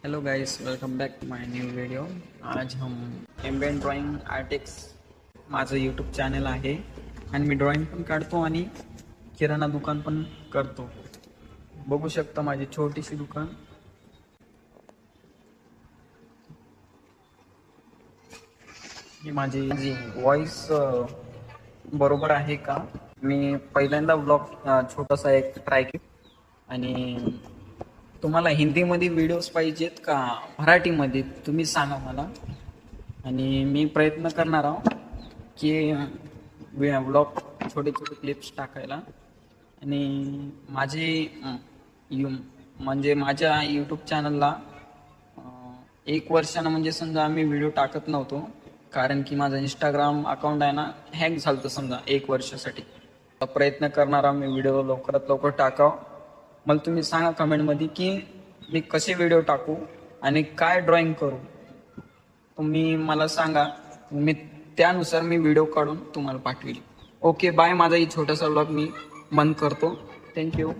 Hello guys, welcome back to my new video. आज हम ambient drawing आर्टिक्स माझं YouTube channel आहे आणि मी ड्रॉइंग पण काढतो आणि किराणा दुकान पण करतो। बघू शकता माझी छोटीशी दुकान। ही माझी वॉइस बरोबर आहे का? मी पहिल्यांदा ब्लॉग छोटासा एक ट्राय केला आणि तुम्हाला हिंदीमध्ये व्हिडिओज पाहिजेत का मराठीमध्ये तुम्ही सांगा मला आणि मी प्रयत्न करणार आहोत की ब्लॉग छोटे छोटे क्लिप्स टाकायला। आणि माझे म्हणजे माझ्या यूट्यूब चॅनलला 1 वर्षानं म्हणजे समजा आम्ही व्हिडिओ टाकत नव्हतो, कारण की माझं इंस्टाग्राम अकाउंट आहे ना हँग झालं होतं समजा 1 वर्षासाठी। प्रयत्न करणार मी व्हिडिओ लवकरात लवकर टाकावं। मला तुम्ही सांगा कमेंटमध्ये की मी कसे व्हिडिओ टाकू आणि काय ड्रॉइंग करू, तुम्ही मला सांगा। मी त्यानुसार मी व्हिडिओ काढून तुम्हाला पाठवेल। Okay bye. माझा ही छोटासा व्लॉग मी बंद करतो। थँक्यू।